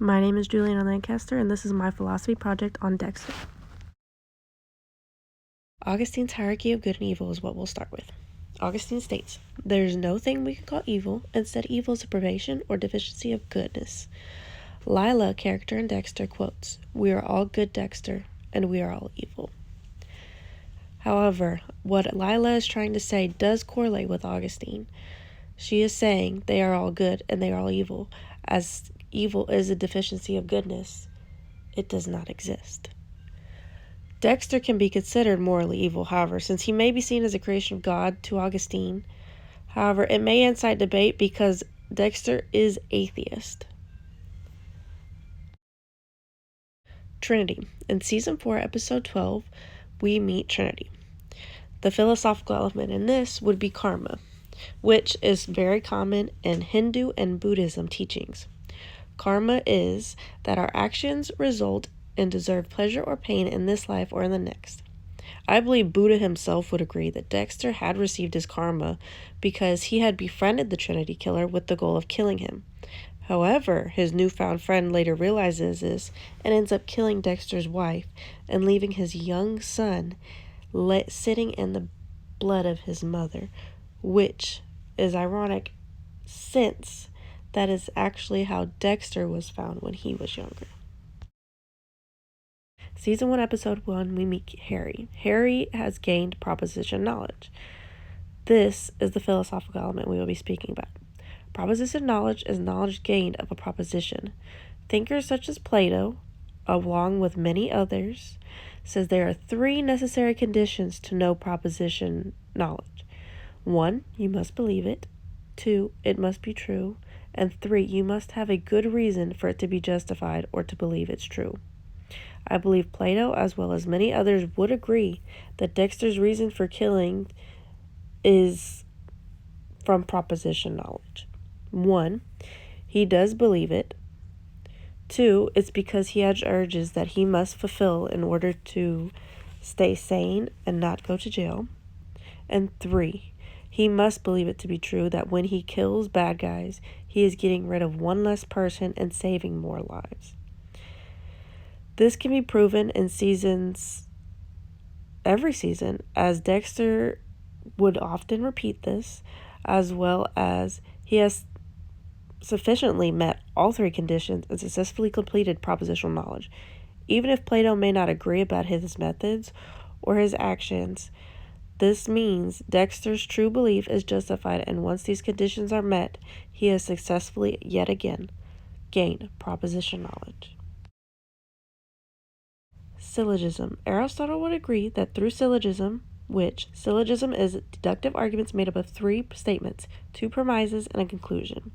My name is JulieAnnaLancaster, and this is my philosophy project on Dexter. Augustine's hierarchy of good and evil is what we'll start with. Augustine states, "There is no thing we can call evil. Instead, evil is a privation or deficiency of goodness." Lila, character in Dexter, quotes, "We are all good, Dexter, and we are all evil." However, what Lila is trying to say does correlate with Augustine. She is saying they are all good and they are all evil. As evil is a deficiency of goodness, it does not exist. Dexter can be considered morally evil, however, since he may be seen as a creation of God to Augustine. However, it may incite debate because Dexter is atheist. Trinity. In Season 4, Episode 12, we meet Trinity. The philosophical element in this would be karma, which is very common in Hindu and Buddhism teachings. Karma is that our actions result in deserved pleasure or pain in this life or in the next. I believe Buddha himself would agree that Dexter had received his karma because he had befriended the Trinity Killer with the goal of killing him. However, his newfound friend later realizes this and ends up killing Dexter's wife and leaving his young son sitting in the blood of his mother, which is ironic since that is actually how Dexter was found when he was younger. Season 1, Episode 1, we meet Harry. Harry has gained proposition knowledge. This is the philosophical element we will be speaking about. Proposition knowledge is knowledge gained of a proposition. Thinkers such as Plato, along with many others, says there are 3 necessary conditions to know proposition knowledge. 1, you must believe it. 2, it must be true. And 3, you must have a good reason for it to be justified or to believe it's true. I believe Plato, as well as many others, would agree that Dexter's reason for killing is from proposition knowledge. 1, he does believe it. 2, it's because he has urges that he must fulfill in order to stay sane and not go to jail. And 3, he must believe it to be true that when he kills bad guys, he is getting rid of one less person and saving more lives. This can be proven in every season, as Dexter would often repeat this, as well as he has sufficiently met all 3 conditions and successfully completed propositional knowledge. Even if Plato may not agree about his methods or his actions, this means Dexter's true belief is justified, and once these conditions are met, he has successfully, yet again, gained proposition knowledge. Syllogism. Aristotle would agree that through syllogism, which syllogism is deductive arguments made up of 3 statements, 2 premises, and a conclusion.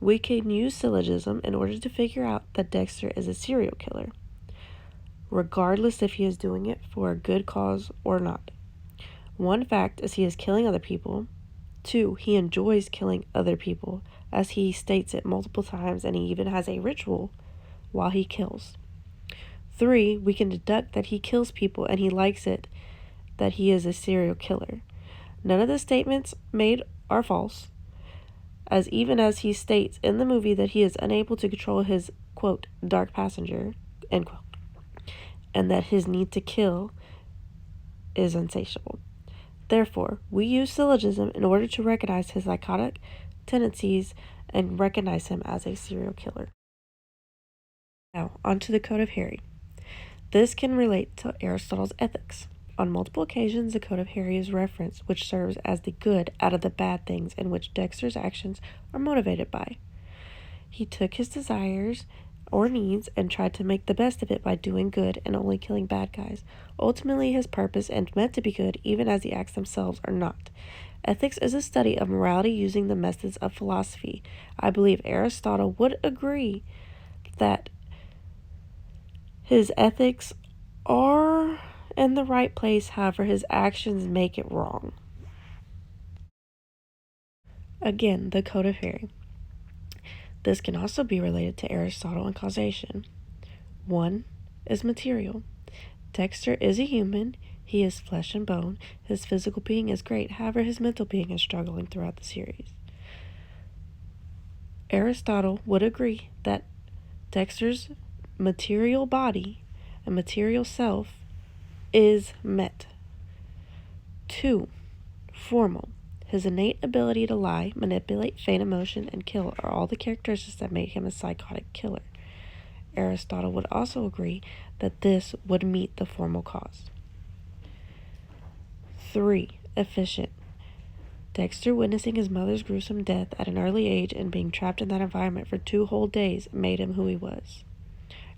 We can use syllogism in order to figure out that Dexter is a serial killer, regardless if he is doing it for a good cause or not. 1 fact is he is killing other people. 2, he enjoys killing other people, as he states it multiple times, and he even has a ritual while he kills. 3, we can deduct that he kills people and he likes it, that he is a serial killer. None of the statements made are false, as even as he states in the movie that he is unable to control his, quote, dark passenger, end quote, and that his need to kill is insatiable. Therefore, we use syllogism in order to recognize his psychotic tendencies and recognize him as a serial killer. Now, onto the Code of Harry. This can relate to Aristotle's ethics. On multiple occasions, the Code of Harry is referenced, which serves as the good out of the bad things in which Dexter's actions are motivated by. He took his desires or needs and tried to make the best of it by doing good and only killing bad guys. Ultimately, his purpose is meant to be good, even as the acts themselves are not. Ethics is a study of morality using the methods of philosophy. I believe Aristotle would agree that his ethics are in the right place, however, his actions make it wrong. Again, the Code of Harry. This can also be related to Aristotle and causation. 1 is material. Dexter is a human. He is flesh and bone. His physical being is great, however, his mental being is struggling throughout the series. Aristotle would agree that Dexter's material body and material self is met. 2. Formal. His innate ability to lie, manipulate, feign emotion, and kill are all the characteristics that make him a psychotic killer. Aristotle would also agree that this would meet the formal cause. 3. Efficient. Dexter witnessing his mother's gruesome death at an early age and being trapped in that environment for 2 whole days made him who he was.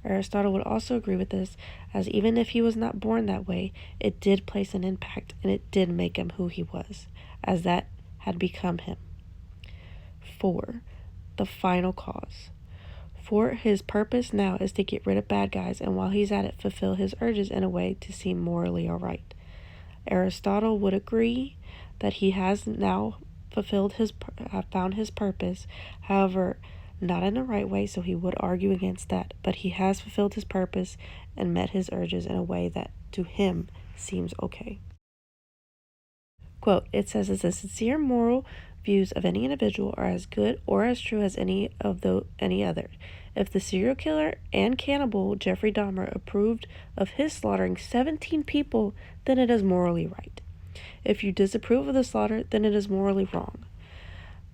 Aristotle would also agree with this, as even if he was not born that way, it did place an impact and it did make him who he was, as that had become him. 4. The final cause. For his purpose now is to get rid of bad guys, and while he's at it, fulfill his urges in a way to seem morally alright. Aristotle would agree that he has now found his purpose, however, not in the right way, so he would argue against that, but he has fulfilled his purpose and met his urges in a way that to him seems okay. Quote, it says, as the sincere moral views of any individual are as good or as true as any other. If the serial killer and cannibal Jeffrey Dahmer approved of his slaughtering 17 people, then it is morally right. If you disapprove of the slaughter, then it is morally wrong.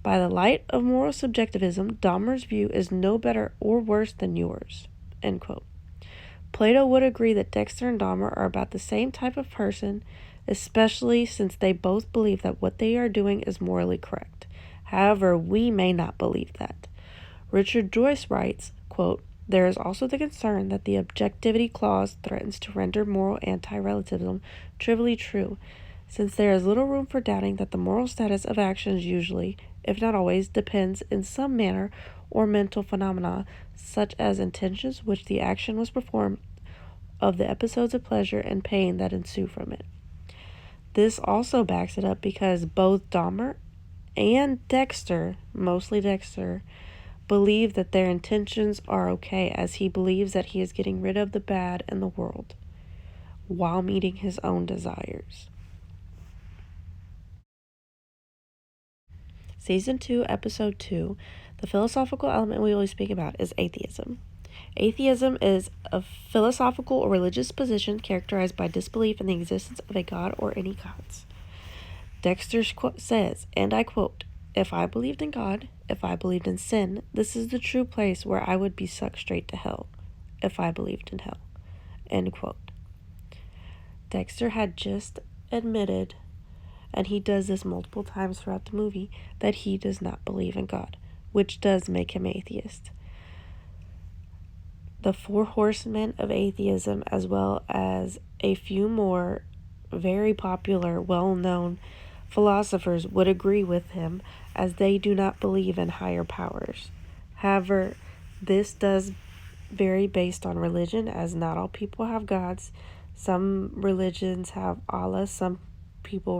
By the light of moral subjectivism, Dahmer's view is no better or worse than yours. End quote. Plato would agree that Dexter and Dahmer are about the same type of person, especially since they both believe that what they are doing is morally correct. However, we may not believe that. Richard Joyce writes, quote, there is also the concern that the objectivity clause threatens to render moral anti-relativism trivially true, since there is little room for doubting that the moral status of actions usually, if not always, depends in some manner or mental phenomena, such as intentions which the action was performed, of the episodes of pleasure and pain that ensue from it. This also backs it up because both Dahmer and Dexter, mostly Dexter, believe that their intentions are okay, as he believes that he is getting rid of the bad in the world while meeting his own desires. Season 2, Episode 2, the philosophical element we always speak about is atheism. Atheism is a philosophical or religious position characterized by disbelief in the existence of a god or any gods. Dexter says, and I quote, if I believed in God, if I believed in sin, this is the true place where I would be sucked straight to hell, if I believed in hell. End quote. Dexter had just admitted, and he does this multiple times throughout the movie, that he does not believe in God, which does make him atheist. The 4 horsemen of atheism, as well as a few more very popular, well-known philosophers, would agree with him, as they do not believe in higher powers. However, this does vary based on religion, as not all people have gods. Some religions have Allah, some people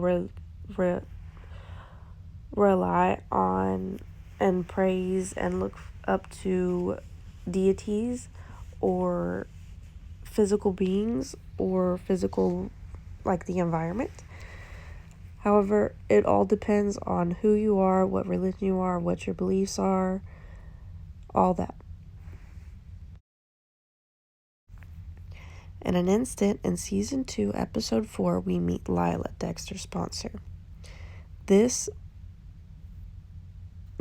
rely on and praise and look up to deities or physical beings or physical, like the environment. However, it all depends on who you are, what religion you are, what your beliefs are, all that. In an instant, in Season 2, Episode 4, we meet Lila, Dexter's sponsor. The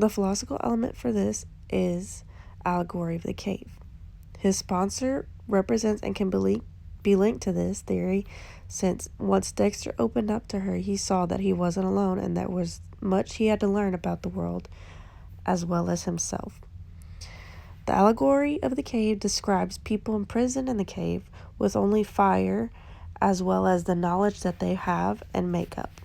philosophical element for this is allegory of the cave. His sponsor represents and can be linked to this theory, since once Dexter opened up to her, he saw that he wasn't alone and there was much he had to learn about the world as well as himself. The allegory of the cave describes people imprisoned in the cave with only fire as well as the knowledge that they have and make up.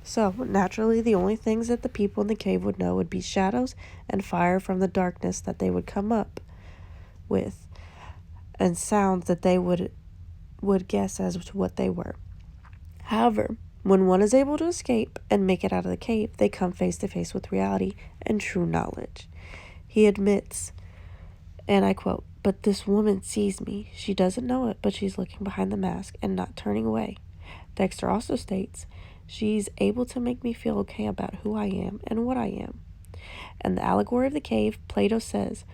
So, naturally, the only things that the people in the cave would know would be shadows and fire from the darkness that they would come up with, and sounds that they would guess as to what they were. However, when one is able to escape and make it out of the cave, they come face to face with reality and true knowledge. He admits, and I quote, but this woman sees me. She doesn't know it, but she's looking behind the mask and not turning away. Dexter also states, she's able to make me feel okay about who I am and what I am. In the allegory of the cave, Plato says,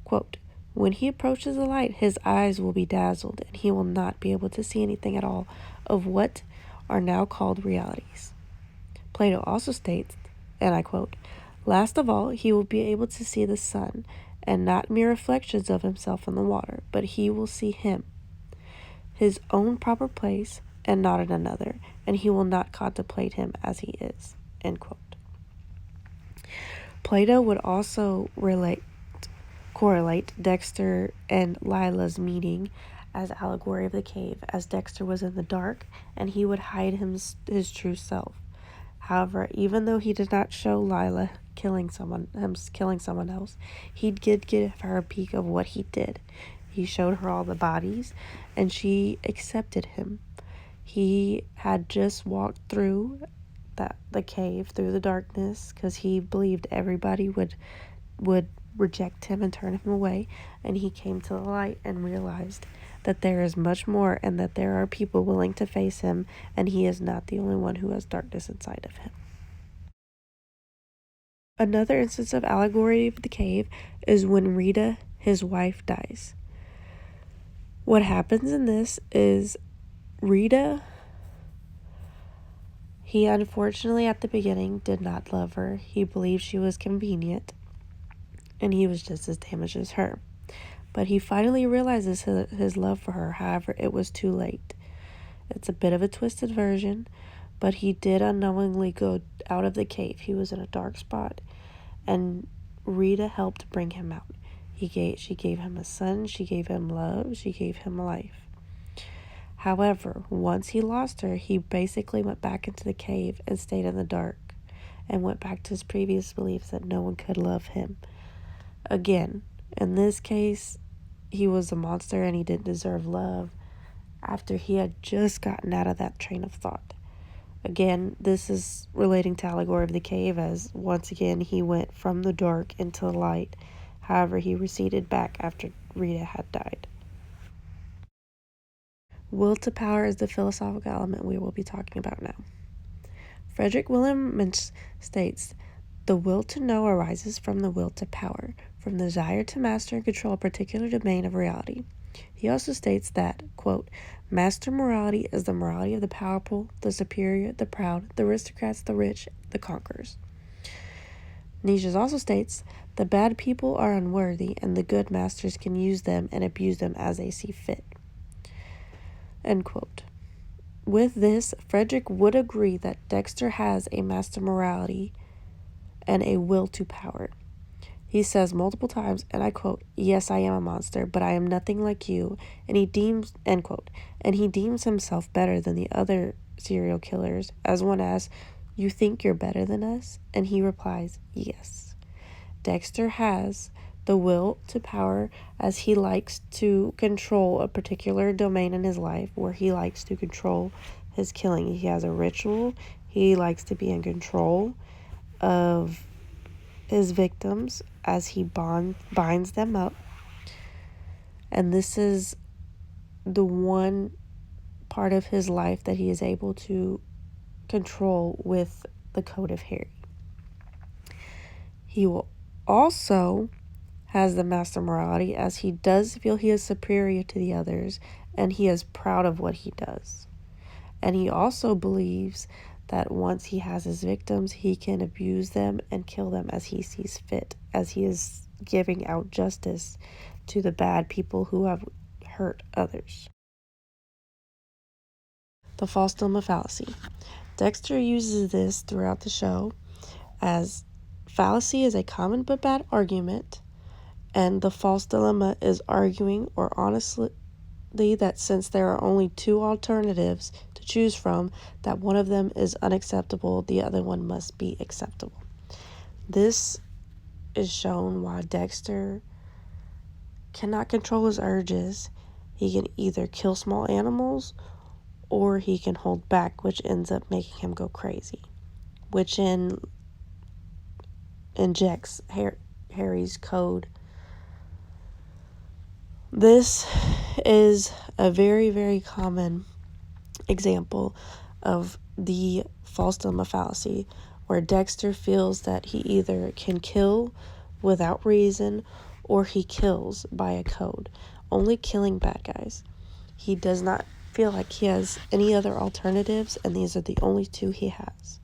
quote, When he approaches the light, his eyes will be dazzled, and he will not be able to see anything at all of what are now called realities. Plato also states, and I quote, "Last of all, he will be able to see the sun, and not mere reflections of himself in the water, but he will see him, his own proper place, and not in another, and he will not contemplate him as he is." End quote. Plato would also correlate Dexter and Lila's meeting as allegory of the cave, as Dexter was in the dark and he would hide his true self. However, even though he did not show Lila killing someone else, he did give her a peek of what he did. He showed her all the bodies, and she accepted him. He had just walked through the cave, through the darkness, because he believed everybody would reject him and turn him away, and he came to the light and realized that there is much more, and that there are people willing to face him, and he is not the only one who has darkness inside of him. Another instance of allegory of the cave is when Rita, his wife, dies. What happens in this is Rita, he unfortunately at the beginning did not love her. He believed she was convenient, and he was just as damaged as her. But he finally realizes his love for her. However, it was too late. It's a bit of a twisted version, but he did unknowingly go out of the cave. He was in a dark spot, and Rita helped bring him out. She gave him a son, she gave him love, she gave him life. However, once he lost her, he basically went back into the cave and stayed in the dark, and went back to his previous beliefs that no one could love him. Again, in this case, he was a monster and he didn't deserve love after he had just gotten out of that train of thought. Again, this is relating to allegory of the cave, as once again he went from the dark into the light. However, he receded back after Rita had died. Will to power is the philosophical element we will be talking about now. Frederick William Mensch states, "The will to know arises from the will to power, from the desire to master and control a particular domain of reality." He also states that, quote, "Master morality is the morality of the powerful, the superior, the proud, the aristocrats, the rich, the conquerors." Nietzsche also states, "The bad people are unworthy, and the good masters can use them and abuse them as they see fit." End quote. With this, Frederick would agree that Dexter has a master morality and a will to power. He says multiple times, and I quote, "Yes, I am a monster, but I am nothing like you," and he deems, end quote, and he deems himself better than the other serial killers, as one asks, "You think you're better than us?" And he replies, "Yes." Dexter has the will to power, as he likes to control a particular domain in his life where he likes to control his killing. He has a ritual. He likes to be in control of his victims as he binds them up. And this is the one part of his life that he is able to control with the Code of Harry. He will also has the master morality, as he does feel he is superior to the others, and he is proud of what he does. And he also believes that once he has his victims, he can abuse them and kill them as he sees fit, as he is giving out justice to the bad people who have hurt others. The false dilemma fallacy. Dexter uses this throughout the show, as fallacy is a common but bad argument, and the false dilemma is arguing or honestly that since there are only two alternatives to choose from, that one of them is unacceptable, the other one must be acceptable. This is shown why Dexter cannot control his urges. He can either kill small animals or he can hold back, which ends up making him go crazy, which injects Harry's code. This is a very, very common example of the false dilemma fallacy, where Dexter feels that he either can kill without reason or he kills by a code, only killing bad guys. He does not feel like he has any other alternatives, and these are the only two he has.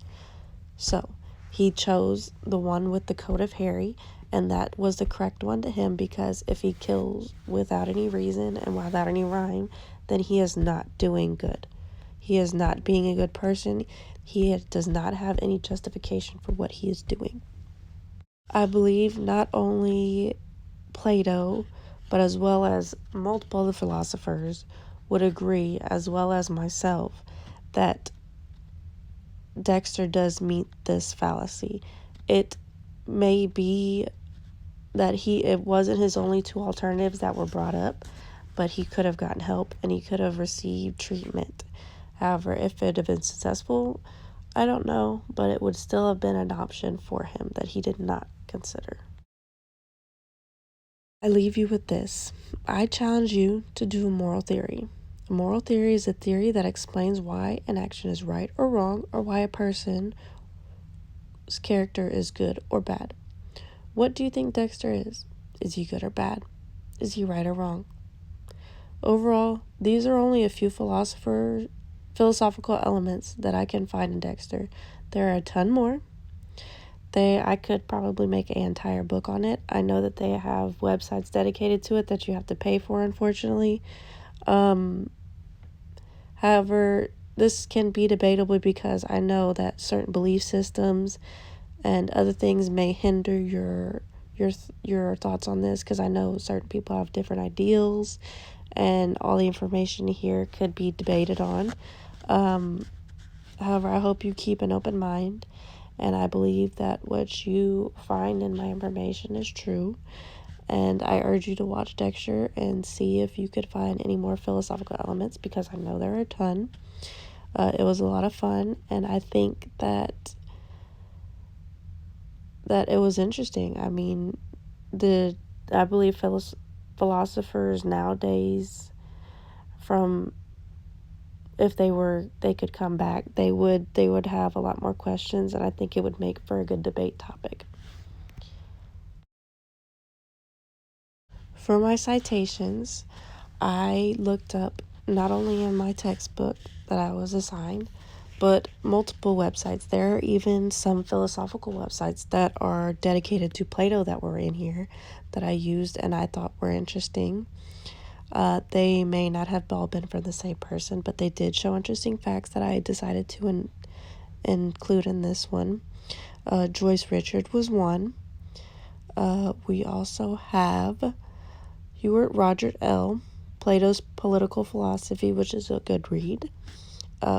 So he chose the one with the coat of Harry, and that was the correct one to him, because if he kills without any reason and without any rhyme, then he is not doing good. He is not being a good person. He does not have any justification for what he is doing. I believe not only Plato, but as well as multiple other philosophers would agree, as well as myself, that Dexter does meet this fallacy. It may be that it wasn't his only two alternatives that were brought up, but he could have gotten help and he could have received treatment. However, if it had been successful, I don't know, but it would still have been an option for him that he did not consider. I leave you with this. I challenge you to do a moral theory. A moral theory is a theory that explains why an action is right or wrong, or why a person's character is good or bad. What do you think Dexter is? Is he good or bad? Is he right or wrong? Overall, these are only a few philosophical elements that I can find in Dexter. There are a ton more. I could probably make an entire book on it. I know that they have websites dedicated to it that you have to pay for, unfortunately. However, this can be debatable because I know that certain belief systems and other things may hinder your thoughts on this, because I know certain people have different ideals, and all the information here could be debated on. However, I hope you keep an open mind, and I believe that what you find in my information is true. And I urge you to watch Dexter and see if you could find any more philosophical elements, because I know there are a ton. It was a lot of fun, and I think that it was interesting. I mean, I believe philosophers nowadays, if they could come back, they would have a lot more questions, and I think it would make for a good debate topic. For my citations, I looked up not only in my textbook that I was assigned, but multiple websites. There are even some philosophical websites that are dedicated to Plato that were in here that I used and I thought were interesting. They may not have all been from the same person, but they did show interesting facts that I decided to include in this one. Joyce Richard was one. We also have Hewart Roger L., Plato's Political Philosophy, which is a good read.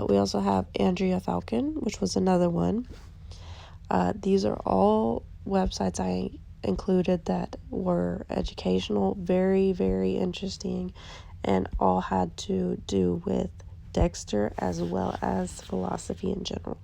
We also have Andrea Falcon, which was another one. These are all websites I included that were educational, very, very interesting, and all had to do with Dexter as well as philosophy in general.